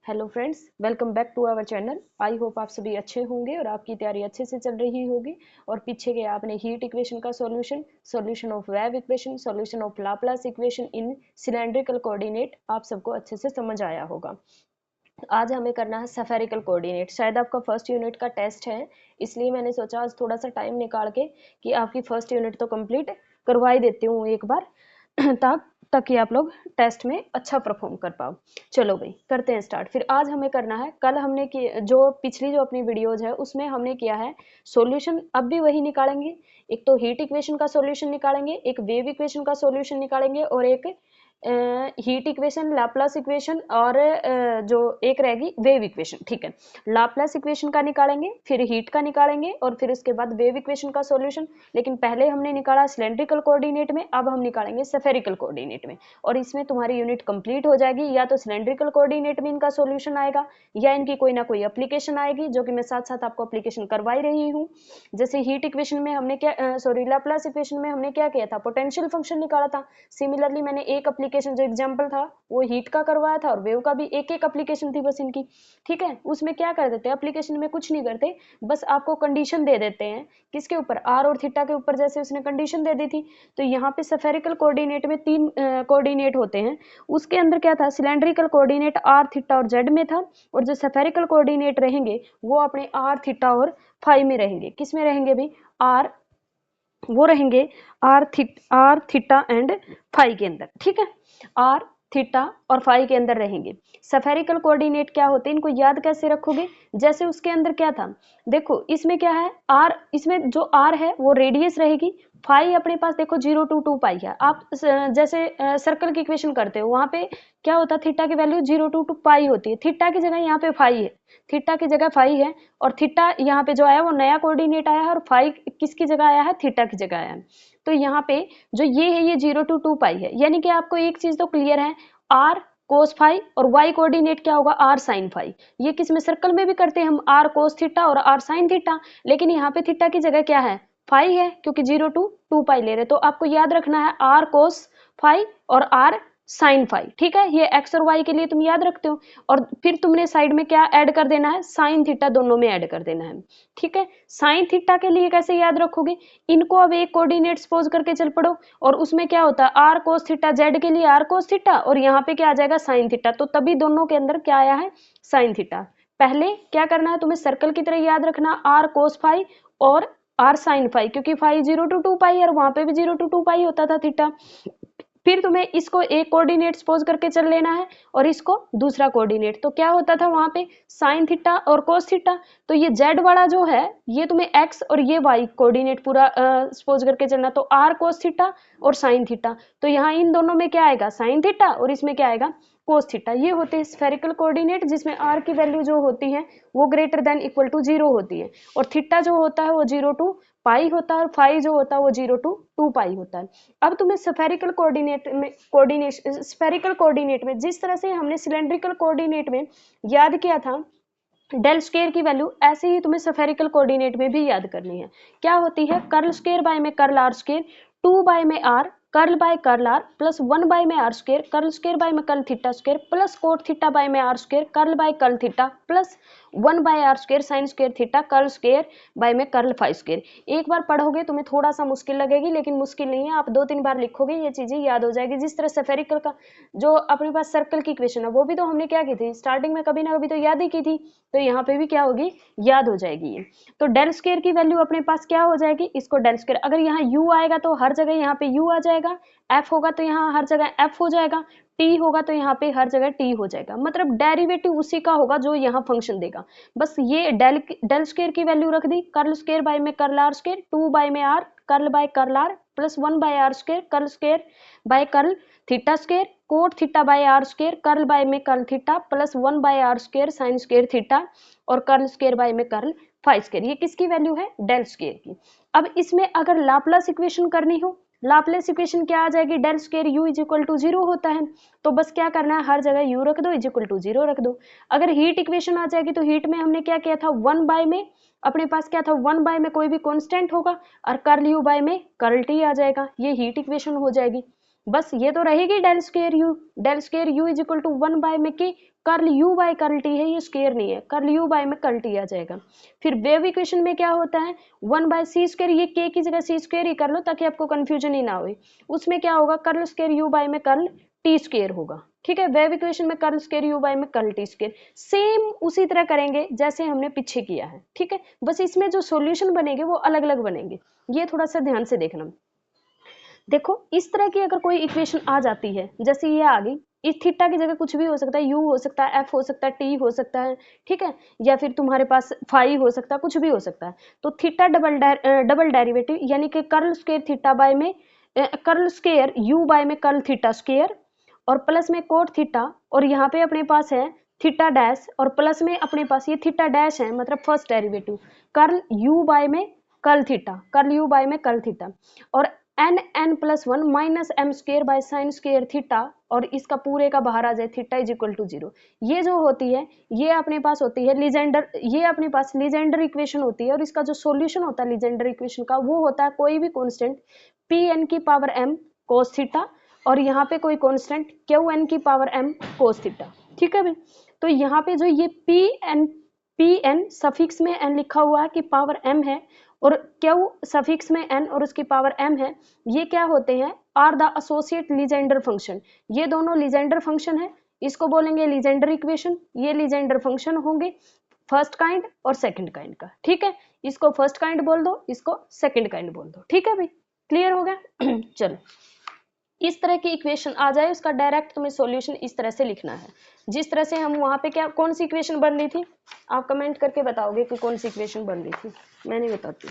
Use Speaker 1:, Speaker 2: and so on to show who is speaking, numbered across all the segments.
Speaker 1: Hello friends, welcome back to our channel. I hope आप सभी अच्छे होंगे और आपकी तैयारी अच्छे से चल रही होगी। और पीछे के आपने हीट इक्वेशन का solution of wave equation, solution of Laplace equation in cylindrical coordinate आप सबको अच्छे से समझ आया होगा। आज हमें करना है स्फेरिकल कोऑर्डिनेट। शायद आपका फर्स्ट यूनिट का टेस्ट है, इसलिए मैंने सोचा आज थोड़ा सा टाइम निकाल के कि आपकी फर्स्ट यूनिट तो कंप्लीट करवाई देती हूँ एक बार ताकि आप लोग टेस्ट में अच्छा परफॉर्म कर पाओ। चलो भाई करते हैं स्टार्ट। फिर आज हमें करना है, कल हमने की जो पिछली जो अपनी वीडियोज है उसमें हमने किया है सॉल्यूशन, अब भी वही निकालेंगे। एक तो हीट इक्वेशन का सॉल्यूशन निकालेंगे, एक वेव इक्वेशन का सॉल्यूशन निकालेंगे और एक हीट इक्वेशन, लाप्लास इक्वेशन और जो एक रहेगी वेव इक्वेशन। ठीक है, लाप्लास इक्वेशन का निकालेंगे, फिर हीट का निकालेंगे और फिर उसके बाद वेव इक्वेशन का सॉल्यूशन। लेकिन पहले हमने निकाला सिलेंड्रिकल कोऑर्डिनेट में, अब हम निकालेंगे स्फेरिकल कोऑर्डिनेट में। और इसमें तुम्हारी यूनिट कंप्लीट हो जाएगी। या तो सिलेंड्रिकल कोऑर्डिनेट में इनका सॉल्यूशन आएगा या इनकी कोई ना कोई एप्लीकेशन आएगी, जो कि मैं साथ साथ आपको एप्लीकेशन करवाई रही हूँ। जैसे हीट इक्वेशन में हमने क्या लाप्लास इक्वेशन में हमने क्या किया था, पोटेंशियल फंक्शन निकाला था। सिमिलरली मैंने एक एप्लीकेशन जो एग्जांपल था वो हीट का करवाया था और वेव का भी एक एक एप्लीकेशन थी बस इनकी। ठीक है, उसमें क्या कर देते हैं, एप्लीकेशन में कुछ नहीं करते, बस आपको कंडीशन दे देते हैं। किसके ऊपर, आर और थीटा के ऊपर। जैसे उसने कंडीशन दे दी थी, तो यहाँ पे स्फेरिकल कोऑर्डिनेट में तीन कोऑर्डिनेट होते हैं। उसके अंदर क्या था, सिलेंड्रिकल कोऑर्डिनेट आर, थीटा और जेड में था। और जो स्फेरिकल कोऑर्डिनेट रहेंगे वो अपने आर, थीटा और फाई में रहेंगे। किस में रहेंगे भी, आर, वो रहेंगे आर थीटा एंड फाई के अंदर। ठीक है, आर, थीटा और फाई के अंदर रहेंगे। स्फेरिकल कोऑर्डिनेट क्या होते हैं, इनको याद कैसे रखोगे, जैसे उसके अंदर क्या था, देखो इसमें क्या है, आर, इसमें जो आर है वो रेडियस रहेगी। फाई अपने पास देखो 0 to 2 पाई है। आप जैसे सर्कल की इक्वेशन करते हो वहां पे क्या होता है, थीटा की वैल्यू 0 to 2 पाई होती है। थीटा की जगह यहाँ पे फाई है, थीटा की जगह फाई है। और थीटा यहाँ पे जो आया वो नया कोऑर्डिनेट आया है और फाई किसकी जगह आया है, थीटा की जगह आया है। तो यहाँ पे जो ये है ये 0 to 2 पाई है। यानी कि आपको एक चीज तो क्लियर है, आर कोस फाई और वाई कोऑर्डिनेट क्या होगा, आर साइन फाई। ये किस में, सर्कल में भी करते हैं हम, आर कोस थीटा और आर साइन थीटा। लेकिन यहाँ पे थीटा की जगह क्या है, फाई है, क्योंकि 0 to 2 पाई ले रहे। तो आपको याद रखना है आर कोस फाई और आर साइन फाई। ठीक है, ये एक्स और वाई के लिए तुम याद रखते हो। और फिर तुमने साइड में क्या ऐड कर देना है, साइन थीटा, दोनों में ऐड कर देना है। ठीक है, साइन थीटा के लिए कैसे याद रखोगे, इनको अब एक कोऑर्डिनेट सपोज करके चल पड़ो और उसमें क्या होता है, आर कोस थीटा, जेड के लिए आर कोस थीटा और यहाँ पे क्या आ जाएगा, साइन थीटा। तो तभी दोनों के अंदर क्या आया है, साइन थीटा। पहले क्या करना है तुम्हें, सर्कल की तरह याद रखना, आर कोस फाई और आर साइन फाई, क्योंकि फाई 0 to 2 पाई और वहां पे भी 0 to 2 पाई होता था थीटा। फिर तुम्हें इसको एक कोऑर्डिनेट सपोज करके चल लेना है और इसको दूसरा कोऑर्डिनेट। तो क्या होता था वहां पे, साइन थीटा और कोस थीटा। तो ये जेड वाला जो है ये तुम्हें एक्स और ये वाई कोऑर्डिनेट पूरा सपोज करके चलना। तो आर कोस थीटा और साइन थीटा। तो यहाँ इन दोनों में क्या आएगा, साइन थीटा, और इसमें क्या आएगा, कोस थीटा। ये होते हैं स्फेरिकल कोऑर्डिनेट, जिसमें आर की वैल्यू जो होती है वो ग्रेटर देन इक्वल टू 0 होती है और थीटा जो होता है वो 0 to 2 पाई होता है और फाई जो होता है वो 0 to 2 पाई होता है। अब तुम्हें स्फेरिकल कोऑर्डिनेट में जिस तरह से हमने सिलेंड्रिकल कोऑर्डिनेट में याद किया था डेल स्क्वायर की वैल्यू, ऐसे ही तुम्हें स्फेरिकल कोऑर्डिनेट में भी याद करनी है। क्या होती है, कर्ल स्क्वायर बाय में कर्ल आर स्क्वायर, 2 बाय में r, curl by curl r plus 1 by में r square, curl square by में curl theta square plus cot theta by में r square, curl by curl theta plus 1 by r square sine square theta, curl square by में curl phi square. एक बार पढ़ोगे तुम्हें थोड़ा सा मुश्किल लगेगी, लेकिन मुश्किल नहीं है, आप 2-3 बार लिखोगे ये चीजें याद हो जाएगी। जिस तरह स्फेरिकल का जो अपने पास सर्कल की इक्वेशन है वो भी तो हमने क्या की थी, स्टार्टिंग में कभी ना कभी तो याद ही की थी। तो यहाँ पे भी क्या होगी, याद हो जाएगी ये। तो डेल स्क्वायर की वैल्यू अपने पास क्या हो जाएगी, इसको डेल स्क्वायर, अगर यहाँ u आएगा तो हर जगह यहाँ पे u आ जाएगा, f होगा तो यहाँ हर जगह f हो जाएगा, t होगा तो यहाँ पे हर जगह t हो जाएगा। मतलब डेरिवेटिव उसी का होगा जो यहाँ फंक्शन देगा। बस ये डेल स्क्वायर की वैल्यू रख दी, कर्ल स्क्वायर बाय में कर्ल आर स्क्वायर, 2 बाय में r, curl by curl r plus 1 by r square, curl square by curl theta square, cot theta by r square, curl by में curl theta plus 1 by r square sine square theta और curl square by में curl phi square. ये किसकी value है, del square की। अब इसमें अगर लाप्लास इक्वेशन करनी हो, लाप्लास इक्वेशन क्या आ जाएगी, del square u is equal to 0 होता है। तो बस क्या करना है, हर जगह u रख दो, इज इक्वल टू 0 रख दो। अगर हीट इक्वेशन आ जाएगी तो हीट में हमने क्या किया था, 1 बाय में अपने पास क्या था, 1 बाय में कोई भी कांस्टेंट होगा और कर्ल u बाय में कर्ल t आ जाएगा। ये हीट इक्वेशन हो जाएगी। बस ये तो रहेगी del square u is equal to 1 by में की curl u by curl t है, ये स्क्वायर नहीं है, कर्ल यू बाय में कर्ल टी आ जाएगा। फिर वेव इक्वेशन में क्या होता है 1 बाय सी स्क्वायर, ये के की जगह सी स्क्वायर ही कर लो ताकि आपको कंफ्यूजन ही ना हो। उसमें क्या होगा कर्ल स्क्वायर यू बाय में कर्ल टी स्क्वायर होगा, ठीक है। वेव इक्वेशन में कर्ल स्क्वायर यू बाय में कर्ल टी स्क्वायर, सेम उसी तरह करेंगे जैसे हमने पीछे किया है, ठीक है। बस इसमें जो सॉल्यूशन बनेंगे वो अलग अलग बनेंगे, ये थोड़ा सा ध्यान से देखना। देखो इस तरह की अगर कोई इक्वेशन आ जाती है, जैसे ये आ गई, इस थीटा की जगह कुछ भी हो सकता है, यू हो सकता है, एफ हो सकता है, टी हो सकता है, ठीक है, या फिर तुम्हारे पास फाई हो सकता है, कुछ भी हो सकता है। तो थीटा डबल डेरिवेटिव यानी कि कर्ल स्क्वायर थीटा बाय में कर्ल स्क्वायर यू बाय में कर्ल थीटा स्क्वायर और प्लस में कोट थीटा, और यहाँ पे अपने पास है थीटा डैश और प्लस में अपने पास ये थीटा डैश है, मतलब first derivative curl u by में curl theta, curl u by में कर्ल थीटा, और n plus 1 minus m square by sine square theta, और इसका पूरे का बाहर आ जाए थीटा इज इक्वल टू 0। ये जो होती है ये अपने पास होती है लीजेंडर, ये अपने पास लीजेंडर इक्वेशन होती है, और इसका जो सॉल्यूशन होता है लीजेंडर इक्वेशन का वो होता है कोई भी कांस्टेंट pn की पावर m cos थीटा, और यहाँ पे कोई कांस्टेंट qn की पावर m cos थीटा, ठीक है भाई। तो यहाँ पे जो ये pn सफिक्स में n लिखा हुआ है कि पावर m है, और q सफिक्स में n और उसकी पावर m है, ये क्या होते हैं are the associate Legendre function. ये दोनों लीजेंडर फंक्शन है, इसको बोलेंगे लीजेंडर इक्वेशन। ये लीजेंडर फंक्शन होंगे फर्स्ट काइंड और सेकंड काइंड का, ठीक है। इसको फर्स्ट काइंड बोल दो, इसको सेकंड काइंड बोल दो, ठीक है भाई, क्लियर हो गया। चलो इस तरह की इक्वेशन आ जाए उसका डायरेक्ट तुम्हें सॉल्यूशन इस तरह से लिखना है, जिस तरह से हम वहां पे क्या कौन सी इक्वेशन बन रही थी, आप कमेंट करके बताओगे कि कौन सी इक्वेशन बन रही थी, मैं नहीं बताती।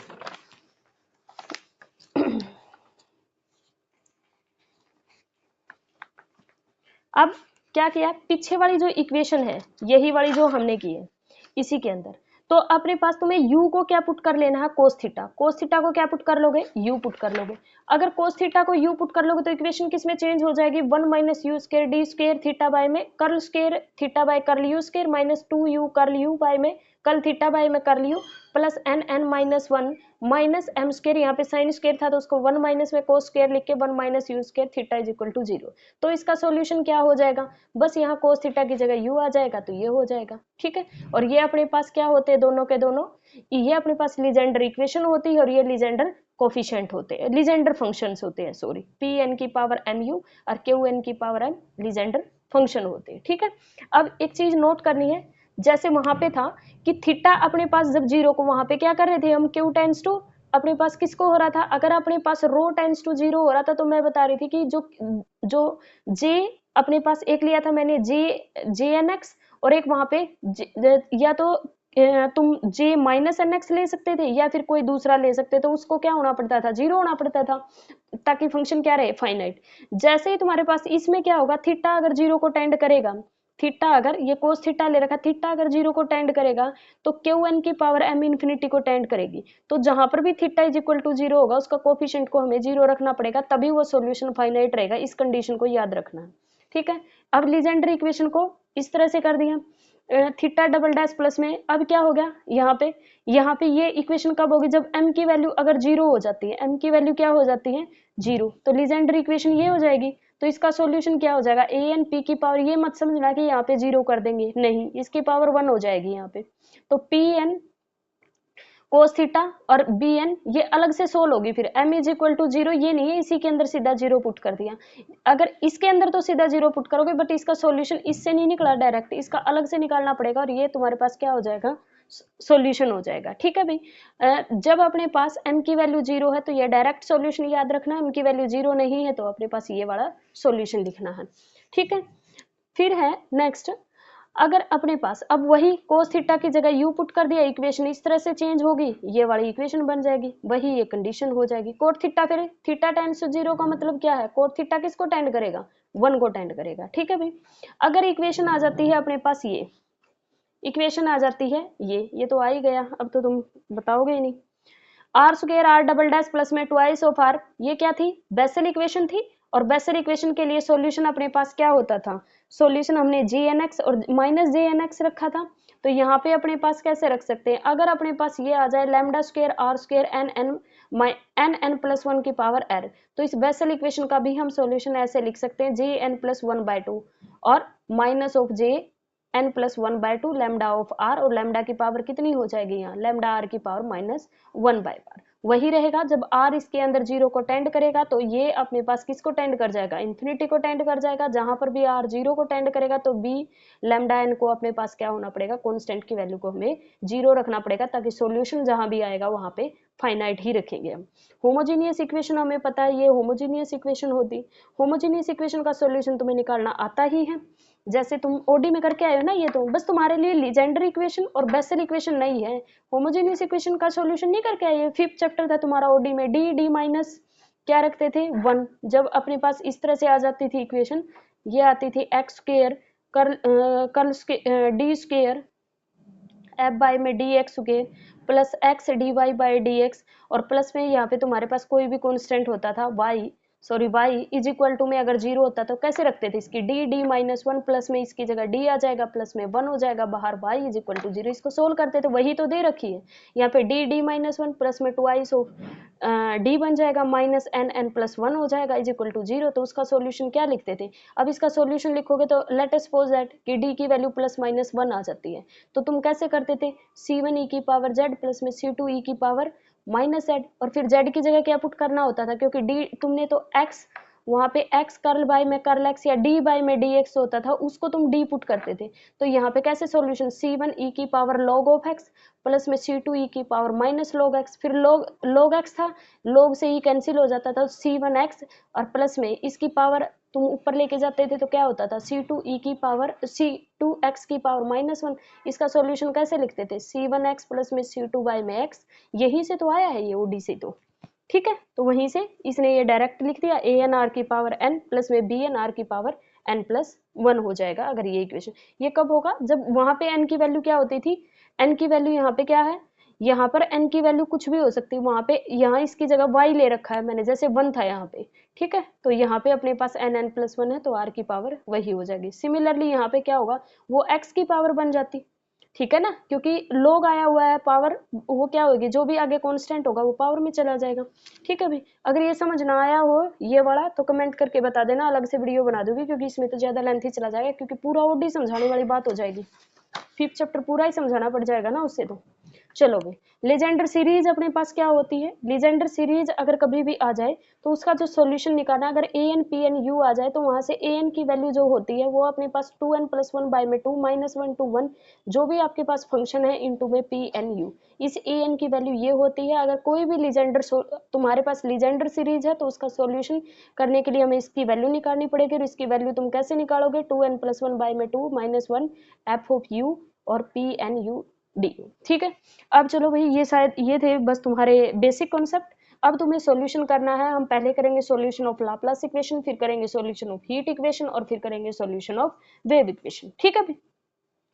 Speaker 1: अब क्या किया, पीछे वाली जो इक्वेशन है यही वाली जो हमने की है इसी के अंदर, तो अपने पास तुम्हें u को क्या पुट कर लेना है cos थीटा, cos थीटा को क्या पुट कर लोगे u पुट कर लोगे। अगर cos थीटा को u पुट कर लोगे तो इक्वेशन किस में चेंज हो जाएगी 1 minus u square d square theta by में curl square theta by curl u square minus 2u curl u by में कर्ल थीटा बाय में curl u plus n minus 1 minus m square, यहाँ पे sine square था तो उसको 1 minus में cos square लिख के 1 minus u square theta is equal to 0। तो इसका सॉल्यूशन क्या हो जाएगा, बस यहाँ कोस थीटा की जगह यू आ जाएगा तो ये हो जाएगा, ठीक है। और ये अपने पास क्या होते हैं दोनों के दोनों, ये अपने पास लीजेंडर इक्वेशन होती है और ये लीजेंडर कोफिशिएंट होते हैं, लीजेंडर फंक्शंस होते हैं, सॉरी पी एन की पावर एम यू और क्यू एन की पावर एम लीजेंडर फंक्शन होते हैं, ठीक है। अब एक चीज नोट करनी है, जैसे वहां पे था कि थीटा अपने पास जब जीरो को वहां पे क्या कर रहे थे हम क्यू टेंस टू अपने पास किसको हो रहा था, अगर अपने पास रो टेंस टू 0 हो रहा था तो मैं बता रही थी कि जो जे अपने पास एक लिया था मैंने जे एन एक्स, और एक वहां पे या तो तुम जे माइनस एन एक्स ले सकते थे या फिर कोई दूसरा ले सकते, तो उसको क्या होना पड़ता था 0 होना पड़ता था ताकि फंक्शन क्या रहे फाइनाइट। जैसे ही तुम्हारे पास इसमें क्या होगा, थीटा अगर 0 को टेंड करेगा, थीटा अगर ये कोस थीटा ले रखा, थीटा अगर 0 को टेंड करेगा तो क्यू एन की पावर एम इन्फिनिटी को टेंड करेगी, तो जहां पर भी थीटा इज इक्वल टू 0 होगा उसका कोफिशिएंट को हमें 0 रखना पड़ेगा, तभी वो सॉल्यूशन फाइनाइट रहेगा। इस कंडीशन को याद रखना है, ठीक है। अब लीजेंडर इक्वेशन को इस तरह से कर दिया, थीटा डबल डैश प्लस में अब क्या हो गया यहाँ पे ये इक्वेशन कब होगी, जब m की वैल्यू अगर 0 हो जाती है, m की वैल्यू क्या हो जाती है 0, तो लीजेंडर इक्वेशन ये हो जाएगी। तो इसका सॉल्यूशन क्या हो जाएगा, ए एन पी की पावर, ये मत समझना कि यहाँ पे 0 कर देंगे, नहीं, इसकी पावर 1 हो जाएगी यहाँ पे। तो पी एन कोस थीटा और बी एन ये अलग से सोल्व होगी, फिर m इज इक्वल टू 0 ये नहीं है, इसी के अंदर सीधा 0 पुट कर दिया। अगर इसके अंदर तो सीधा 0 पुट करोगे, बट इसका सॉल्यूशन इससे नहीं निकला डायरेक्ट, इसका अलग से निकालना पड़ेगा, और ये तुम्हारे पास क्या हो जाएगा सॉल्यूशन हो जाएगा, ठीक है भाई। जब अपने पास m की वैल्यू 0 है तो ये डायरेक्ट सॉल्यूशन याद रखना, m की वैल्यू 0 नहीं है तो अपने पास ये वाला सॉल्यूशन लिखना है, ठीक है। फिर है नेक्स्ट, अगर अपने पास अब वही cos थीटा की जगह u पुट कर दिया, इक्वेशन इस तरह से चेंज होगी, ये वाली इक्वेशन बन जाएगी, वही ये कंडीशन हो जाएगी। कोट थीटा, फिर थीटा टेंड्स टू 0 का मतलब क्या है, कोट थीटा किसको टेंड करेगा 1 को टेंड करेगा, ठीक है भाई। अगर इक्वेशन आ जाती है अपने पास, ये इक्वेशन आ जाती है ये तो आ ही गया, अब तो तुम बताओगे ही नहीं, r square r double dash plus में ट्वाइस ऑफ आर, ये क्या थी बेसेल इक्वेशन थी, और बेसल इक्वेशन के लिए सॉल्यूशन अपने पास क्या होता था, सॉल्यूशन हमने gnx और माइनस gnx रखा था। तो यहाँ पे अपने पास कैसे रख सकते हैं, अगर अपने पास ये आ जाए lambda square r square n plus one की पावर r, तो इस बेसल इक्वेशन का भी हम सॉल्यूशन ऐसे लिख सकते हैं jn+1/2 और minus of jn+1/2 lambda of r, और लैम्डा की पावर कितनी हो जाएगी यहाँ, लैम्डा r की पावर -1/r वही रहेगा। जब r इसके अंदर 0 को टेंड करेगा तो ये अपने पास किसको टेंड कर जाएगा, इन्फिनिटी को टेंड कर जाएगा। जहां पर भी r 0 को टेंड करेगा तो b लैम्डा n को अपने पास क्या होना पड़ेगा, कांस्टेंट की वैल्यू को हमें 0 रखना पड़ेगा, ताकि सॉल्यूशन जहां भी आएगा वहां पे फाइनाइट ही रखेंगे हम। होमोजीनियस इक्वेशन हमें पता है ये होमोजीनियस इक्वेशन होती, होमोजीनियस इक्वेशन का सॉल्यूशन तुम्हें निकालना आता ही है, जैसे तुम ओडी में करके आए हो ना, ये तो बस तुम्हारे लिए लीजेंडर इक्वेशन और बेसल इक्वेशन नहीं है, होमोजेनियस इक्वेशन का सॉल्यूशन नहीं करके आए। 5th चैप्टर था तुम्हारा ओडी में, डी माइनस क्या रखते थे 1, जब अपने पास इस तरह से आ जाती थी इक्वेशन, ये आती थी x square curl d square f by में d x square plus x d y by d x, और प्लस में यहाँ पे तुम्हारे पास कोई भी कॉन्स्टेंट होता था y इज इक्वल टू में अगर 0 होता तो कैसे रखते थे इसकी डी-1 प्लस में इसकी जगह d आ जाएगा, प्लस में 1 हो जाएगा बाहर, y इज इक्वल टू 0 इसको सोल्व करते थे, वही तो दे रखी है यहाँ पे डी-1 प्लस में ट्वाइस ऑफ d बन जाएगा माइनस n प्लस 1 हो जाएगा इज इक्वल टू 0। तो उसका सॉल्यूशन क्या लिखते थे, अब इसका सॉल्यूशन लिखोगे तो लेट अस सपोज दैट कि d की वैल्यू प्लस माइनस 1 आ जाती है, तो तुम कैसे करते थे c1 e की पावर z प्लस में c2 e की पावर माइनस z, और फिर z की जगह क्या पुट करना होता था, क्योंकि d तुमने तो x वहां पे x कर्ल बाय में कर्ल x या d बाय में dx होता था, उसको तुम d पुट करते थे। तो यहाँ पे कैसे सॉल्यूशन c1 e की power log of x plus में c2 e की पावर माइनस log x, फिर log x था, log से e कैंसिल हो जाता था c1x, और प्लस में इसकी पावर तुम ऊपर लेके जाते थे तो क्या होता था c2e की पावर c2x की पावर -1। इसका सॉल्यूशन कैसे लिखते थे c1x प्लस में c2 बाय में x, यही से तो आया है ये ओडी से, तो ठीक है, तो वहीं से इसने ये डायरेक्ट लिख दिया an r की पावर n प्लस में bn r की पावर n+1 हो जाएगा। अगर ये इक्वेशन, ये कब होगा, जब वहां पे n की वैल्यू क्या होती थी, n की वैल्यू यहाँ पे क्या है, यहाँ पर n की वैल्यू कुछ भी हो सकती है, वहां पे यहाँ इसकी जगह y ले रखा है मैंने, जैसे 1 था यहाँ पे, ठीक है, तो यहाँ पे अपने पास n+1 है तो r की पावर वही हो जाएगी। सिमिलरली यहाँ पे क्या होगा, वो x की पावर बन जाती, ठीक है ना, क्योंकि लोग आया हुआ है, पावर वो क्या होगी, जो भी आगे कांस्टेंट होगा वो पावर में चला जाएगा। ठीक है भाई, अगर ये समझ ना आया हो ये वाला तो कमेंट करके बता देना, अलग से वीडियो बना दूंगी, क्योंकि इसमें तो ज्यादा लेंथ ही चला जाएगा, क्योंकि पूरा ओडी समझाने वाली बात हो जाएगी, 5th चैप्टर पूरा ही समझाना पड़ जाएगा ना उससे। तो चलो भाई, लीजेंडर सीरीज अपने पास क्या होती है, लीजेंडर सीरीज अगर कभी भी आ जाए तो उसका जो सॉल्यूशन निकालना, अगर an pn u आ जाए तो वहां से an की वैल्यू जो होती है वो अपने पास 2n+1 बाय में 2 -1 to 1 जो भी आपके पास फंक्शन है इनटू में pn u, इस an की वैल्यू ये होती है। अगर कोई भी लीजेंडर तुम्हारे पास लीजेंडर सीरीज है तो उसका सॉल्यूशन करने के लिए हमें इसकी वैल्यू निकालनी पड़ेगी, और इसकी वैल्यू तुम कैसे निकालोगे, 2n+1 बाय में 2 -1 f ऑफ u और pn u डी। ठीक है, अब चलो भाई, ये शायद ये थे बस तुम्हारे बेसिक कॉन्सेप्ट। अब तुम्हें सॉल्यूशन करना है, हम पहले करेंगे सॉल्यूशन ऑफ लाप्लास इक्वेशन, फिर करेंगे सॉल्यूशन ऑफ हीट इक्वेशन, और फिर करेंगे सॉल्यूशन ऑफ वेव इक्वेशन। ठीक है भाई,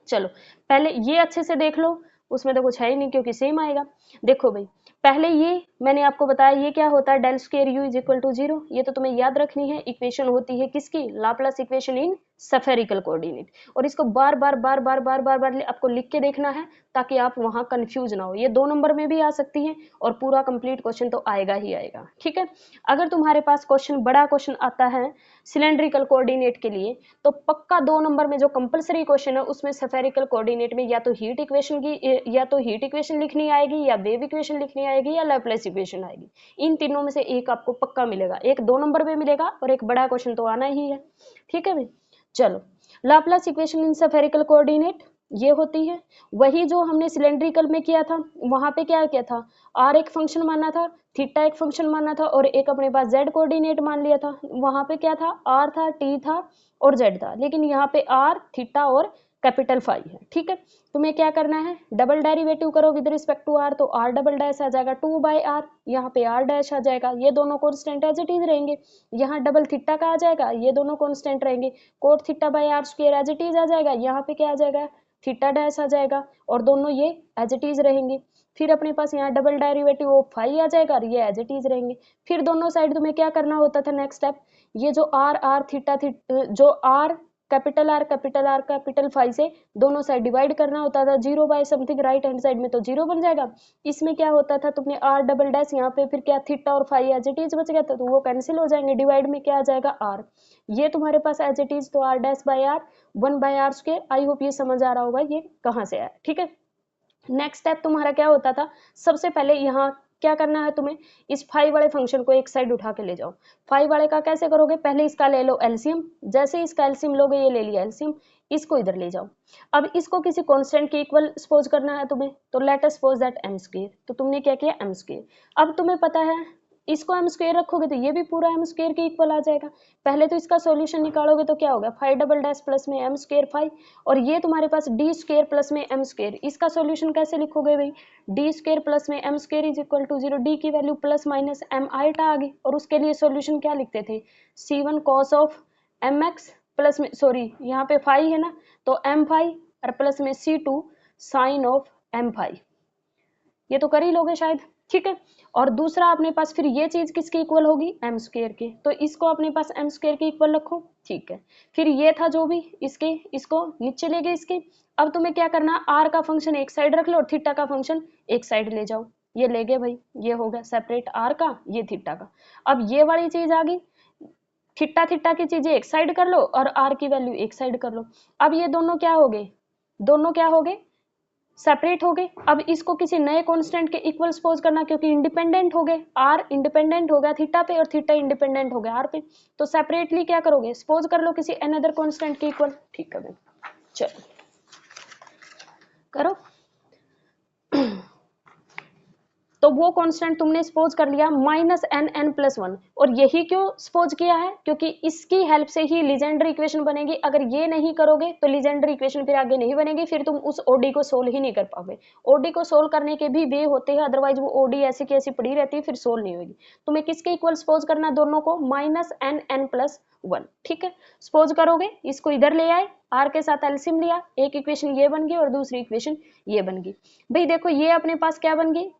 Speaker 1: चलो पहले ये अच्छे से देख लो, उसमें तो कुछ है ही नहीं क्योंकि सेम आएगा। देखो भाई, पहले ये मैंने आपको बताया ये क्या होता है, del square u is equal to 0, ये तो तुम्हें याद रखनी है, इक्वेशन होती है किसकी, Laplace equation in spherical coordinate, और इसको बार बार बार बार बार बार बार आपको लिख के देखना है ताकि आप वहां कंफ्यूज ना हो। ये 2 नंबर में भी आ सकती है और पूरा कंप्लीट क्वेश्चन तो आएगा ही आएगा। ठीक है, अगर तुम्हारे पास क्वेश्चन बड़ा क्वेश्चन आता है सिलेंड्रिकल कोऑर्डिनेट के लिए तो पक्का 2 नंबर में जो कंपलसरी क्वेश्चन है उसमें स्फेरिकल कोऑर्डिनेट में या तो हीट इक्वेशन लिखनी आएगी, या वेव इक्वेशन लिखनी आएगी, या लैप्लेस इक्वेशन आएगी। इन तीनों में से एक आपको पक्का मिलेगा, एक 2 नंबर में मिलेगा और एक बड़ा क्वेश्चन तो आना ही है। ठीक है भाई, चलो Laplace equation in spherical coordinate ये होती है, वही जो हमने सिलेंड्रिकल में किया था, वहां पे क्या किया था, r एक फंक्शन माना था, थीटा एक फंक्शन माना था, और एक अपने पास z कोऑर्डिनेट मान लिया था। वहां पे क्या था, r था, t था और z था, लेकिन यहाँ पे r, थीटा और कैपिटल फाई है। ठीक है, तुम्हें क्या करना है, डबल डेरिवेटिव करो विद रिस्पेक्ट टू r, तो r डबल डैश आ जाएगा 2/r, यहाँ पे r डैश आ जाएगा, ये दोनों कॉन्स्टेंट एज इट इज रहेंगे। यहाँ डबल थीटा का आ जाएगा, ये दोनों कॉन्स्टेंट रहेंगे, cot theta by r square as it is आ जाएगा, यहाँ पे क्या आ जाएगा, थीटा डैश आ जाएगा, और दोनों ये एज इट इज रहेंगे। फिर अपने पास यहाँ डबल डेरिवेटिव ऑफ फाई आ जाएगा और ये एज इट इज रहेंगे। फिर दोनों साइड तुम्हें क्या करना होता था, नेक्स्ट स्टेप, ये जो आर थीटा जो आर कैपिटल फाई से दोनों साइड डिवाइड करना होता था, 0 by something right hand side में तो 0 बन जाएगा। इसमें क्या होता था, तुमने आर डबल डैश यहाँ पे फिर क्या थीटा और फाई एज इट इज बच गया था, तो वो कैंसिल हो जाएंगे, डिवाइड में क्या आ जाएगा आर, ये तुम्हारे पास एज इट इज, तो r dash by r 1 by r square. I hope ये समझ आ रहा होगा ये कहाँ से आया, ठीक है। नेक्स्ट स्टेप तुम्हारा क्या होता था, सबसे पहले यहाँ क्या करना है तुम्हें, इस फाई वाले फंक्शन को एक साइड उठा के ले जाओ। फाई वाले का कैसे करोगे, पहले इसका ले लो एलसीएम, जैसे इसका एलसीएम लोगे, ये ले लिया एलसीएम, इसको इधर ले जाओ। अब इसको किसी कांस्टेंट के इक्वल सपोज करना है तुम्हें, तो let us suppose that m square, तो तुमने क्या किया एम स्क्वायर। अब तुम्हें पता है इसको एम स्क्वायर रखोगे तो ये भी पूरा एम स्क्वायर के इक्वल आ जाएगा। पहले तो इसका सॉल्यूशन निकालोगे तो क्या होगा, फाई डबल डैश प्लस में एम स्क्वायर फाई, और ये तुम्हारे पास डी स्क्वायर प्लस में एम स्क्वायर, इसका सॉल्यूशन कैसे लिखोगे भाई, डी स्क्वायर प्लस में m square is equal to 0, d की value plus minus m iota आ गई, और उसके लिए सॉल्यूशन क्या लिखते थे, C1 cos of m x plus में, सॉरी यहाँ पे फाई है ना, तो एम फाई और प्लस में C2 sine of M phi, ये तो कर ही लोगे शायद, ठीक है। और दूसरा अपने पास फिर ये चीज किसके इक्वल होगी, एम स्क्वायर के, तो इसको अपने पास एम स्क्वायर के इक्वल रखो, ठीक है। फिर ये था जो भी इसके, इसको नीचे ले गए इसके। अब तुम्हें क्या करना, आर का फंक्शन एक साइड रख लो और थीटा का फंक्शन एक साइड ले जाओ, ये ले गए भाई, ये हो गया सेपरेट आर का, ये थीटा का। अब ये वाली चीज आ गई, थीटा थीटा की चीजें एक साइड कर लो और आर की वैल्यू एक साइड कर लो। अब ये दोनों क्या हो गए, दोनों क्या हो गए, सेपरेट हो गए। अब इसको किसी नए कांस्टेंट के इक्वल सपोज करना, क्योंकि इंडिपेंडेंट हो गए, आर इंडिपेंडेंट हो गया थीटा पे और थीटा इंडिपेंडेंट हो गया आर पे, तो सेपरेटली क्या करोगे, सपोज कर लो किसी अनदर कांस्टेंट के इक्वल, ठीक है भाई, चलो करो। तो वो कांस्टेंट तुमने सपोज कर लिया माइनस एन एन प्लस 1, और यही क्यों सपोज किया है, क्योंकि इसकी हेल्प से ही लीजेंडर इक्वेशन बनेगी। अगर ये नहीं करोगे तो लीजेंडर इक्वेशन फिर आगे नहीं बनेगी, फिर तुम उस ओडी को सोल्व ही नहीं कर पाओगे। ओडी को सोल्व करने के भी वे होते हैं, अदरवाइज वो ओडी ऐसी की ऐसी पड़ी रहती है, फिर सोल्व नहीं होगी। तुम्हें किसके इक्वल सपोज करना, दोनों को माइनस एन एन प्लस 1, ठीक है। सपोज करोगे, इसको इधर ले आए, आर के साथ एलसीएम लिया, एक इक्वेशन ये बन गई और दूसरी इक्वेशन ये बन गई। भाई देखो ये अपने पास क्या बन गई,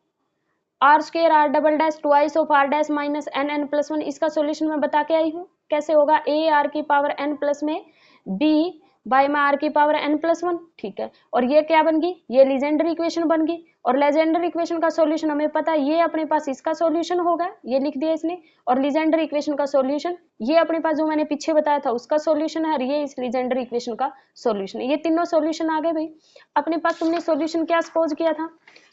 Speaker 1: r square r double dash twice of r dash minus n n plus 1, इसका सॉल्यूशन मैं बता के आई हूँ कैसे होगा, ए आर की पावर एन प्लस में बी बाय में आर की पावर एन प्लस 1, ठीक है। और ये क्या बन गई, ये लीजेंडर इक्वेशन बन गई, और लेजेंडर इक्वेशन का सॉल्यूशन हमें पता है, ये अपने पास इसका सॉल्यूशन होगा, ये लिख दिया इसने, और लीजेंडर इक्वेशन का सॉल्यूशन ये अपने पास जो मैंने पीछे बताया था उसका सॉल्यूशन है, और ये इस लीजेंडर इक्वेशन का सॉल्यूशन है। ये तीनों सॉल्यूशन आ गए भाई अपने पास। तुमने सॉल्यूशन क्या सपोज किया था,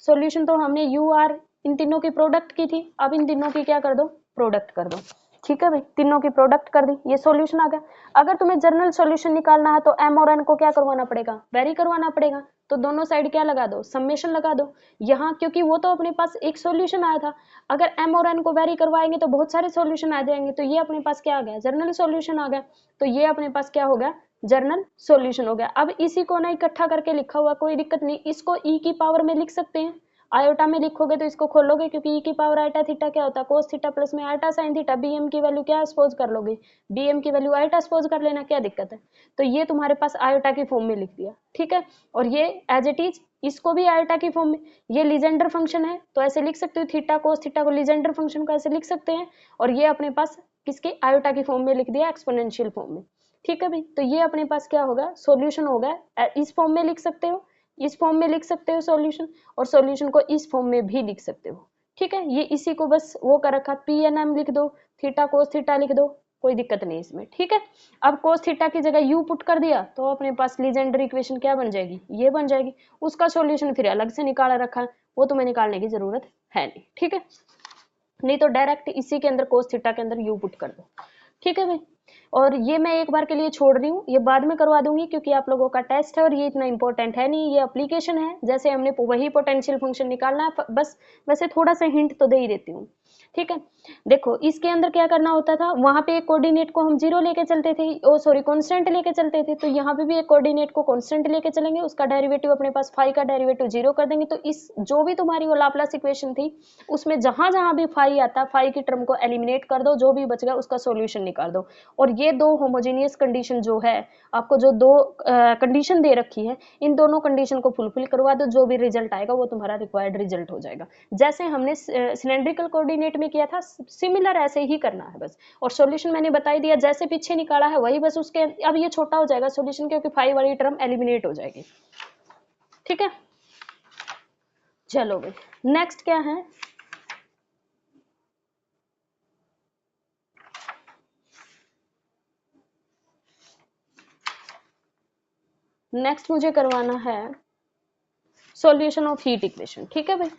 Speaker 1: सॉल्यूशन तो हमने यू आर इन तीनों की प्रोडक्ट की थी, अब इन तीनों की क्या कर दो, प्रोडक्ट कर दो, ठीक है भाई, तीनों की प्रोडक्ट कर दी, ये सॉल्यूशन आ गया। अगर तुम्हें जनरल सॉल्यूशन निकालना है तो एम और एन को क्या करवाना पड़ेगा, वेरी करवाना पड़ेगा, तो दोनों साइड क्या लगा दो, समेशन लगा दो यहाँ, क्योंकि वो तो अपने पास एक सॉल्यूशन आया था, अगर एम और एन को वेरी करवाएंगे तो बहुत सारे सॉल्यूशन आ जाएंगे, तो ये अपने पास क्या आ गया, जनरल सॉल्यूशन आ गया, तो ये अपने पास क्या हो गया, जर्नल सॉल्यूशन हो गया। अब इसी को ना इकट्ठा करके लिखा हुआ, कोई दिक्कत नहीं, इसको ई की पावर में लिख सकते हैं, आयोटा में लिखोगे तो इसको खोलोगे, क्योंकि ई की पावर आयोटा थीटा क्या होता है, कोस थीटा प्लस में आयोटा साइन थीटा, बीएम की वैल्यू क्या सपोज कर लोगे, बीएम की वैल्यू आयोटा सपोज कर लेना, क्या दिक्कत है। तो ये तुम्हारे पास आयोटा की फॉर्म में लिख दिया, ठीक है। और ये एज इट इज इसको भी आयोटा की फॉर्म में, ये लीजेंडर फंक्शन है तो ऐसे लिख सकते हो, थीटा कोस थीटा को लीजेंडर फंक्शन को ऐसे लिख सकते हैं, और ये अपने पास किसके, आयोटा की फॉर्म में लिख दिया, एक्सपोनेंशियल फॉर्म में, ठीक है भाई। तो ये अपने पास क्या होगा, सॉल्यूशन होगा, इस फॉर्म में लिख सकते हो, इस फॉर्म में लिख सकते हो सॉल्यूशन, और सॉल्यूशन को इस फॉर्म में भी लिख सकते हो, ठीक है। ये इसी को बस वो कर रखा, पी एन एम लिख दो, थीटा कोस थीटा लिख दो, कोई दिक्कत नहीं इसमें, ठीक है। अब कोस थीटा की जगह यू पुट कर दिया तो अपने पास लीजेंडर इक्वेशन क्या बन जाएगी, ये बन जाएगी। उसका सॉल्यूशन फिर अलग से निकाला रखा है, वो तुम्हें निकालने की जरूरत है नहीं, ठीक है। नहीं तो डायरेक्ट इसी के अंदर कोस थीटा के अंदर यू पुट कर दो, ठीक है भाई। और ये मैं एक बार के लिए छोड़ रही हूँ, ये बाद में करवा दूंगी क्योंकि आप लोगों का टेस्ट है और ये इतना इंपॉर्टेंट है नहीं, ये एप्लीकेशन है, जैसे हमने वही पोटेंशियल फंक्शन निकालना है, बस वैसे थोड़ा सा हिंट तो दे ही देती हूँ, ठीक है। देखो इसके अंदर क्या करना होता था, वहां पे एक कोऑर्डिनेट को हम 0 लेके चलते थे, ओ सॉरी कांस्टेंट लेके चलते थे, तो यहाँ पे भी एक कोऑर्डिनेट को कांस्टेंट लेके चलेंगे, उसका डेरिवेटिव अपने पास फाई का डेरिवेटिव 0 कर देंगे, तो इस जो भी तुम्हारी वो लाप्लास इक्वेशन थी उसमें जहां जहां भी फाई आता, फाई की टर्म को एलिमिनेट कर दो, जो भी बच गया उसका सोल्यूशन निकाल दो, और ये दो होमोजेनियस कंडीशन जो है, आपको जो दो कंडीशन दे रखी है, इन दोनों कंडीशन को फुलफिल करवा दो, जो भी रिजल्ट आएगा वो तुम्हारा रिक्वायर्ड रिजल्ट हो जाएगा। जैसे हमने सिलेंड्रिकल कोऑर्डिनेट में किया था, सिमिलर ऐसे ही करना है बस। और सॉल्यूशन मैंने बता ही दिया, जैसे पीछे निकाला है वही बस उसके, अब ये छोटा हो जाएगा सॉल्यूशन, क्योंकि 5 वाली टर्म एलिमिनेट हो जाएगी। ठीक है, चलो भाई नेक्स्ट क्या है, नेक्स्ट मुझे करवाना है सॉल्यूशन ऑफ हीट इक्वेशन। ठीक है भाई,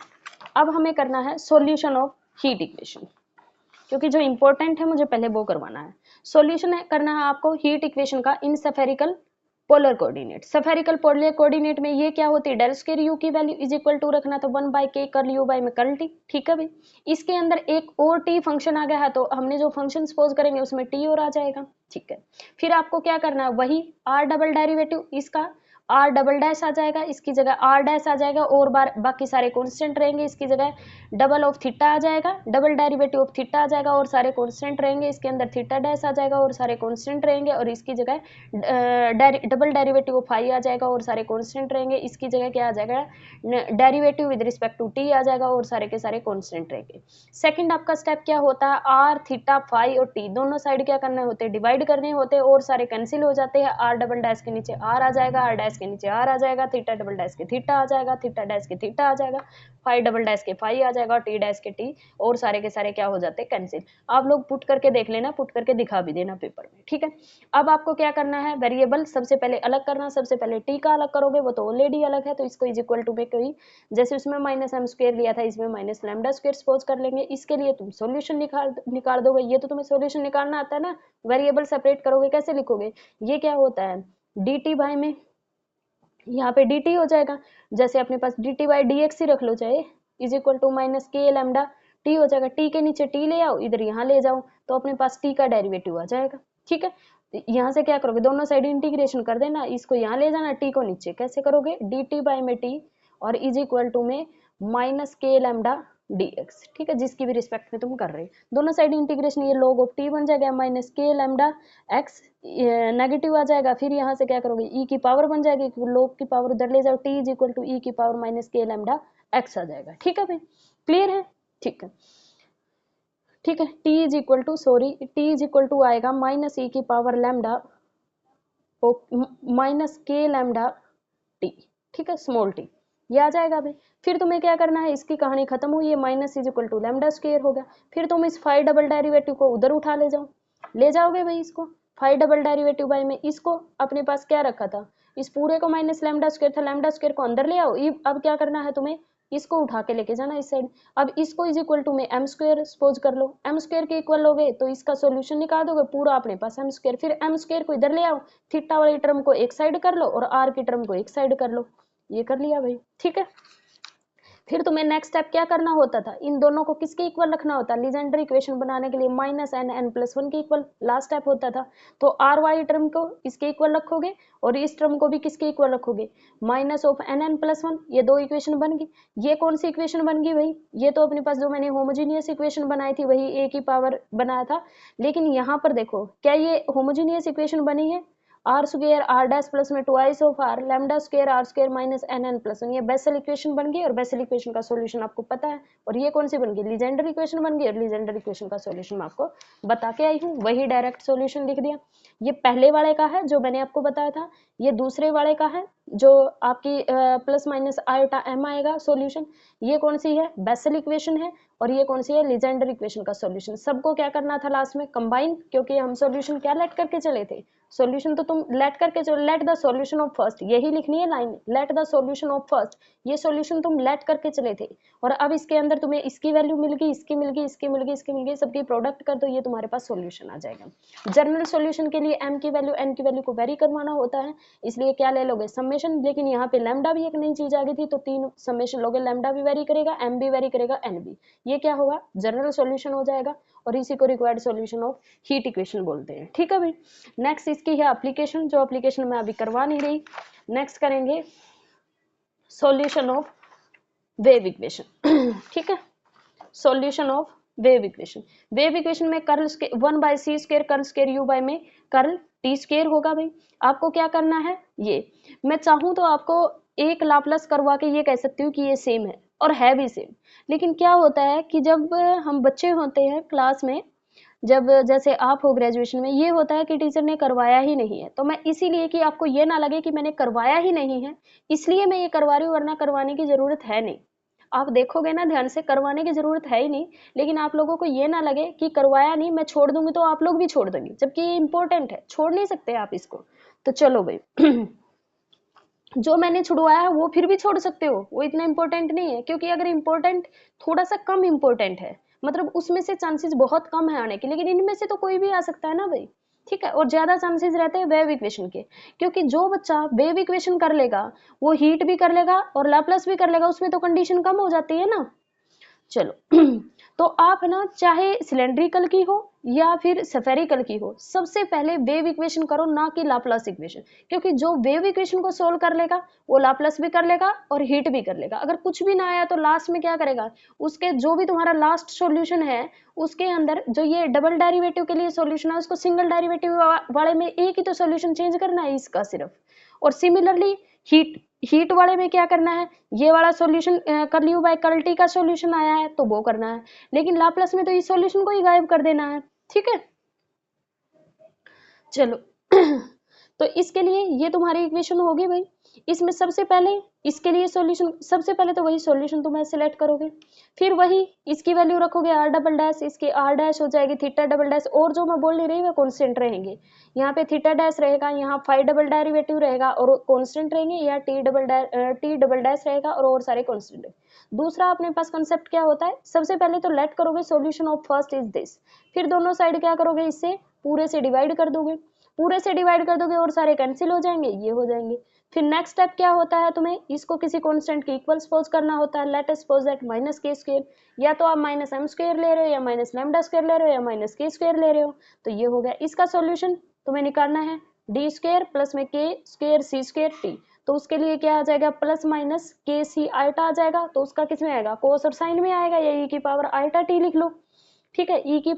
Speaker 1: अब हमें करना है सॉल्यूशन ऑफ हीट इक्वेशन, क्योंकि जो इंपॉर्टेंट है मुझे पहले वो करवाना है। सॉल्यूशन करना है आपको हीट इक्वेशन का in spherical polar coordinate. Spherical polar coordinate में ये क्या होती है, डेल स्क्वायर यू की वैल्यू इज इक्वल टू रखना था 1 बाई के कर्ल यू बाई में कर्ल टी। ठीक है भाई, इसके अंदर एक और टी फंक्शन आ गया है, तो हमने जो फंक्शन सपोज करेंगे उसमें टी और आ जाएगा। ठीक है, फिर आपको क्या करना है, वही आर डबल डेरिवेटिव, इसका आर डबल डैश आ जाएगा, इसकी जगह आर डैश आ जाएगा, और बाकी सारे कॉन्स्टेंट रहेंगे, इसकी जगह डबल ऑफ थीटा आ जाएगा, डबल डेरिवेटिव ऑफ थीटा आ जाएगा, और सारे कॉन्स्टेंट रहेंगे, इसके अंदर थीटा डैश आ जाएगा और सारे कॉन्स्टेंट रहेंगे, और इसकी जगह डबल डेरिवेटिव ऑफ फाई आ जाएगा और सारे कॉन्स्टेंट रहेंगे, इसकी जगह क्या आ जाएगा, derivative with respect to t आ जाएगा और सारे के सारे कॉन्स्टेंट रहेंगे। सेकंड आपका स्टेप क्या होता है, आर थीटा फाई और टी दोनों साइड क्या करने होते हैं, डिवाइड करने होते हैं, और सारे कैंसिल हो जाते हैं। आर डबल डैश के नीचे आर आ जाएगा, आर डैश के नीचे आर आ जाएगा, थीटा डबल डैश के थीटा आ जाएगा, थीटा डैश के थीटा आ जाएगा, फाई डबल डैश के फाई आ जाएगा, टी डैश के टी, और सारे के सारे क्या हो जाते हैं, कैंसिल। आप लोग पुट करके देख लेना, पुट करके दिखा भी देना पेपर में। ठीक है, अब आपको क्या करना है, वेरिएबल सबसे पहले अलग करना, सबसे पहले टी का अलग करोगे, वो तो ऑलरेडी अलग है, तो इसको इज इक्वल टू में कोई, जैसे उसमें माइनस एम स्क्वायर लिया था, इसमें माइनस लैम्डा स्क्वायर सपोज कर लेंगे। इसके लिए तुम सॉल्यूशन निकाल दोगे, ये तो तुम्हें सॉल्यूशन निकालना आता है ना। वेरिएबल सेपरेट करोगे, कैसे लिखोगे, ये क्या होता है, डी टी बाई में यहाँ पे dt हो जाएगा, जैसे अपने पास dt बाई डी एक्स ही रख लो, चाहे is equal to minus k lambda T हो जाएगा। टी के नीचे टी ले आओ, इधर यहाँ ले जाओ, तो अपने पास टी का डेरिवेटिव आ जाएगा। ठीक है, यहाँ से क्या करोगे, दोनों साइड इंटीग्रेशन कर देना, इसको यहाँ ले जाना, टी को नीचे, कैसे करोगे, dt बाई में टी और इज इक्वल टू में माइनस के लैम्डा dx। ठीक है, जिसकी भी रिस्पेक्ट में तुम कर रहे हो, दोनों साइड इंटीग्रेशन, ये log ऑफ t बन जाएगा minus k lambda x, negative आ जाएगा, फिर यहाँ से क्या करोगे, e की पावर बन जाएगी, log की पावर उधर ले जाओ, t is equal to e की power minus k lambda x आ जाएगा। ठीक है भाई, क्लियर है। ठीक है, ठीक है, t is equal to t is equal to आएगा माइनस e की power lambda minus k lambda t। ठीक है, स्मॉल t, ये आ जाएगा भाई। फिर तुम्हें क्या करना है, इसकी कहानी खत्म हुई है, minus is equal to lambda square हो गया। फिर तुम इस फाई डबल डेरिवेटिव को उधर उठा ले जाओगे भाई, इसको फाई डबल डेरिवेटिव बाई में, इसको अपने पास क्या रखा था, इस पूरे को माइनस लैम्डा स्क्वायर था, लैम्डा स्क्वायर को अंदर ले आओ। अब क्या करना है तुम्हें, इसको उठा के लेके जाना इस साइड। अब इसको इज इक्वल टू में एम स्क्वायर सपोज कर लो, एम स्क्वायर के इक्वल लोगे तो इसका सॉल्यूशन निकाल दोगे, पूरा अपने पास एम स्क्वायर, फिर एम स्क्वायर को इधर ले आओ, थीटा वाली टर्म को एक साइड कर लो और आर की टर्म को एक साइड कर लो, ये कर लिया भाई। ठीक है, फिर तुम्हें नेक्स्ट स्टेप क्या करना होता था, इन दोनों को किसके इक्वल रखना होता, लीजेंडर इक्वेशन बनाने के लिए minus n n plus one के इक्वल लास्ट स्टेप होता था। तो आर वाली टर्म को इसके इक्वल रखोगे और इस टर्म को भी किसके इक्वल रखोगे, minus of n n plus one, ये दो इक्वेशन बन गई। ये कौन सी इक्वेशन बन गई भाई, ये तो अपने पास जो मैंने होमोजीनियस इक्वेशन बनाई थी वही ए की पावर बनाया था, लेकिन यहाँ पर देखो क्या ये होमोजीनियस इक्वेशन बनी है, r square r dash plus में twice of r lambda square r square minus n n plus one, ये बेसल इक्वेशन बन गई, और बेसल इक्वेशन का सॉल्यूशन आपको पता है। और ये कौन सी बन गई, लीजेंडर इक्वेशन बन गई, और लीजेंडर इक्वेशन का सॉल्यूशन मैं आपको बता के आई हूँ, वही डायरेक्ट सॉल्यूशन लिख दिया। ये पहले वाले का है जो मैंने आपको बताया था, ये दूसरे वाले का है जो आपकी प्लस माइनस आयोटा एम आएगा सॉल्यूशन। ये कौन सी है, बेसल इक्वेशन है, और ये कौन सी है, लीजेंडर इक्वेशन का सॉल्यूशन। सबको क्या करना था लास्ट में, कंबाइन, क्योंकि हम सॉल्यूशन क्या लेट करके चले थे, सॉल्यूशन तो तुम लेट करके चलो, let the solution of first, यही लिखनी है line, let the solution of first, ये सॉल्यूशन तुम लेट करके चले थे। और अब इसके अंदर तुम्हें इसकी वैल्यू मिल गई, इसकी मिल गई, इसकी मिल गई, इसकी मिल गई, सबकी प्रोडक्ट कर दो, ये तुम्हारे पास सॉल्यूशन आ जाएगा। जनरल सॉल्यूशन के लिए m की वैल्यू n की वैल्यू को वेरी करवाना होता है, इसलिए क्या ले लोगे, समेशन, लेकिन यहाँ पे लैम्डा भी एक नई चीज आ गई थी, तो तीन समेशन लोगे, लैम्डा भी वेरी करेगा, m भी वेरी करेगा, n भी, ये क्या होगा, जनरल सॉल्यूशन हो जाएगा, और इसी को required solution of heat equation बोलते हैं। ठीक है भाई, नेक्स्ट इसकी है एप्लीकेशन, जो एप्लीकेशन मैं अभी करवा नहीं रही। नेक्स्ट करेंगे सॉल्यूशन ऑफ वेव इक्वेशन। ठीक है, solution of wave equation. Wave equation में curl 1/c² curl square u by में कर्ल t² होगा भाई। आपको क्या करना है, ये मैं चाहूँ तो आपको एक लाप्लास करवा के ये कह सकती हूँ कि ये सेम है, और है भी सेम। लेकिन क्या होता है कि जब हम बच्चे होते हैं क्लास में, जब जैसे आप हो ग्रेजुएशन में, ये होता है कि टीचर ने करवाया ही नहीं है, तो मैं इसीलिए कि आपको ये ना लगे कि मैंने करवाया ही नहीं है इसलिए मैं ये करवा रही हूँ, वरना करवाने की जरूरत है नहीं। आप देखोगे ना ध्यान से, करवाने की जरूरत है ही नहीं, लेकिन आप लोगों को ये ना लगे कि करवाया नहीं, मैं छोड़ दूंगी तो आप लोग भी छोड़ देंगे, जबकि ये इंपॉर्टेंट है, छोड़ नहीं सकते आप इसको। तो चलो भाई जो मैंने छुड़वाया वो फिर भी छोड़ सकते हो, वो इतना इंपॉर्टेंट नहीं है, क्योंकि अगर इंपॉर्टेंट थोड़ा सा कम इंपॉर्टेंट है, मतलब उसमें से चांसेस बहुत कम है आने के, लेकिन इनमें से तो कोई भी आ सकता है ना भाई, ठीक है। और ज्यादा चांसेस रहते हैं वेव इक्वेशन के, क्योंकि जो बच्चा वेव इक्वेशन कर लेगा वो हीट भी कर लेगा और लाप्लास भी कर लेगा, उसमें तो कंडीशन कम हो जाती है ना। चलो तो आप ना चाहे सिलेंड्रिकल की हो या फिर स्फेरिकल की हो, सबसे पहले वेव इक्वेशन करो, ना कि लाप्लास इक्वेशन, क्योंकि जो वेव इक्वेशन को सोल्व कर लेगा वो लाप्लास भी कर लेगा और हीट भी कर लेगा। अगर कुछ भी ना आया तो लास्ट में क्या करेगा, उसके जो भी तुम्हारा लास्ट सॉल्यूशन है उसके अंदर जो ये डबल डेरिवेटिव के लिए सॉल्यूशन है उसको सिंगल डेरिवेटिव वाले में एक ही तो सॉल्यूशन चेंज करना है इसका सिर्फ। और सिमिलरली हीट वाले में क्या करना है, ये वाला सॉल्यूशन कर लियो बाय कर्ल टी का सॉल्यूशन आया है तो वो करना है, लेकिन लाप्लास में तो इस सॉल्यूशन को ही गायब कर देना है, ठीक है। चलो तो इसके लिए ये तुम्हारी इक्वेशन होगी भाई। इसमें सबसे पहले इसके लिए सॉल्यूशन, सबसे पहले तो वही सॉल्यूशन तुम्हें सिलेक्ट करोगे, फिर वही इसकी वैल्यू रखोगे r डबल डैश, इसकी r डैश हो जाएगी थीटा डबल डैश, और जो मैं बोल नहीं रही वे कॉन्स्टेंट रहेंगे, यहाँ पे थीटा डैश रहेगा, यहाँ फाई डबल डेरिवेटिव रहेगा और कॉन्स्टेंट रहेंगे, या टी डबल डैश रहेगा और सारे कॉन्स्टेंट है। दूसरा अपने पास कंसेप्ट क्या होता है, सबसे पहले तो लेट करोगे solution of first is this, फिर दोनों साइड क्या करोगे, इससे पूरे से डिवाइड कर दोगे, पूरे से डिवाइड कर दोगे और सारे कैंसिल हो जाएंगे, ये हो जाएंगे। फिर नेक्स्ट स्टेप क्या होता है, तुम्हें इसको किसी कांस्टेंट के इक्वल सपोज करना होता है। Late us suppose that minus के स्क्वायर, या तो आप माइनस एम स्क्वायर ले रहे हो, या माइनस लैम्डा स्क्वायर ले रहे हो, या माइनस के स्क्वायर ले रहे हो, तो ये हो गया। इसका सॉल्यूशन तुम्हें निकालना है डी स्क्वायर प्लस में के स्क्वायर सी स्क्वायर टी, तो उसके लिए क्या आ जाएगा, प्लस माइनस के सी आइटा आ जाएगा, तो उसका किस में आएगा, कोस और साइन में आएगा, या ई की पावर आइटा टी लिख लो, ठीक है। ई की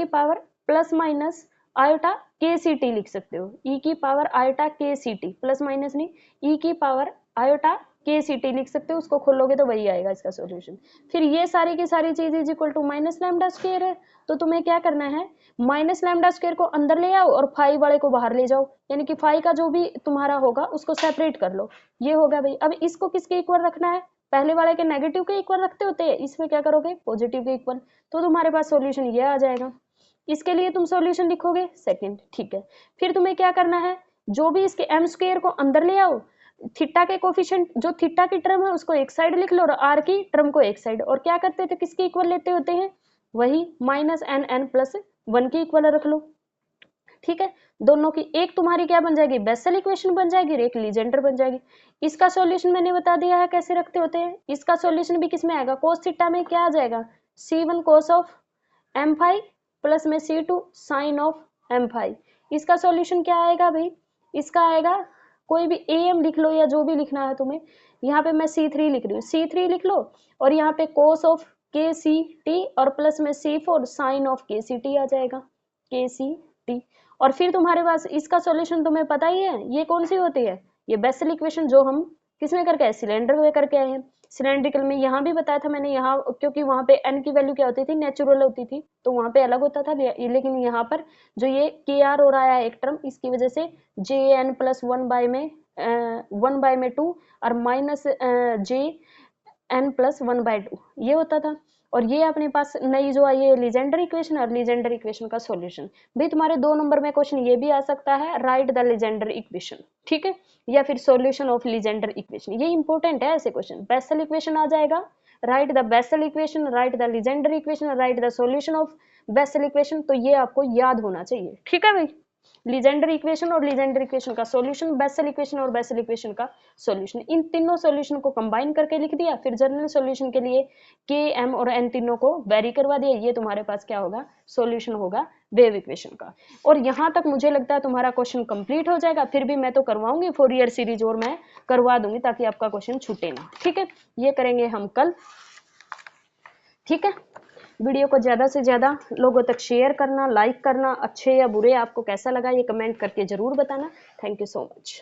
Speaker 1: पावर प्लस माइनस आयोटा के सी टी लिख सकते हो, ई की पावर आयोटा के सी टी, प्लस माइनस नहीं, ई की पावर आयोटा के सी टी लिख सकते हो, उसको खोलोगे तो वही आएगा इसका सॉल्यूशन। फिर ये सारी की सारी चीज is equal to minus lambda square है, तो तुम्हें क्या करना है, माइनस लैम्डा स्क्वायर को अंदर ले आओ और फाई वाले को बाहर ले जाओ, यानी कि फाई का जो भी तुम्हारा होगा उसको सेपरेट कर लो, ये होगा भाई। अब इसको किसके इक्वल रखना है, पहले वाले के नेगेटिव के इक्वल रखते होते हैं, इसमें क्या करोगे, पॉजिटिव के इक्वल, तो तुम्हारे पास सॉल्यूशन ये आ जाएगा। इसके लिए तुम सॉल्यूशन लिखोगे सेकंड, ठीक है। फिर तुम्हें क्या करना है, जो भी इसके एम स्क्वायर को अंदर ले आओ, थीटा के कोफिशिएंट जो थीटा की टर्म है उसको एक साइड लिख लो और आर की टर्म को एक साइड, और क्या करते थे, किसके इक्वल लेते होते हैं, वही minus n n plus one की इक्वल रख लो, ठीक है। दोनों की एक तुम्हारी क्या बन जाएगी, बेसल इक्वेशन बन जाएगी और एक लीजेंडर बन जाएगी। इसका सॉल्यूशन मैंने बता दिया है कैसे रखते होते हैं, इसका सॉल्यूशन भी किसमें आएगा, कोस थीटा में क्या आ जाएगा, C1 cos of m five plus में C2 sine of m five. इसका सॉल्यूशन क्या आएगा भाई, इसका आएगा कोई भी AM लिख लो या जो भी लिखना है तुम्हें, यहाँ पे मैं C3 लिख रही हूँ, C3 लिख लो, और यहाँ पे कोस ऑफ KCT और प्लस में C4 साइन ऑफ KCT आ जाएगा, KCT। और फिर तुम्हारे पास इसका सॉल्यूशन तुम्हें पता ही है, ये कौन सी होती है, ये बेसल इक्वेशन जो हम किसमें करके आए, सिलेंडर में करके आए हैं। सिलेंड्रिकल में यहाँ भी बताया था मैंने, यहाँ क्योंकि वहाँ पे n की वैल्यू क्या होती थी, नेचुरल होती थी, तो वहाँ पे अलग होता था, लेकिन यहाँ पर जो ये KR हो रहा है एक टर्म, इसकी वजह से JN प्लस 1/2 और माइनस JN प्लस 1/2 ये होता था। और ये अपने पास नई जो आई है लीजेंडर इक्वेशन, और लीजेंडर इक्वेशन का सॉल्यूशन भाई तुम्हारे 2 नंबर में क्वेश्चन ये भी आ सकता है, राइट द लीजेंडर इक्वेशन, ठीक है, या फिर सॉल्यूशन ऑफ लीजेंडर इक्वेशन, ये इंपॉर्टेंट है ऐसे क्वेश्चन। बेसल इक्वेशन आ जाएगा, write the Bessel equation, write the Legendre equation, write the solution of Bessel equation, तो ये आपको याद होना चाहिए, ठीक है भाई। लीजेंडर इक्वेशन और लीजेंडर इक्वेशन का सॉल्यूशन, बेसल इक्वेशन और बेसल इक्वेशन का सॉल्यूशन, इन तीनों सॉल्यूशन को कंबाइन करके लिख दिया, फिर जनरल सॉल्यूशन के लिए के एम और एन तीनों को वेरी करवा दिया, ये तुम्हारे पास क्या होगा, सॉल्यूशन होगा वेव इक्वेशन का। और यहाँ तक मुझे लगता है तुम्हारा क्वेश्चन कंप्लीट हो जाएगा, फिर भी मैं तो करवाऊंगी फोरियर सीरीज और मैं करवा दूंगी ताकि आपका क्वेश्चन छूटे ना, ठीक है। ये करेंगे हम कल, ठीक है। वीडियो को ज़्यादा से ज़्यादा लोगों तक शेयर करना, लाइक करना, अच्छे या बुरे आपको कैसा लगा ये कमेंट करके ज़रूर बताना। Thank you so much.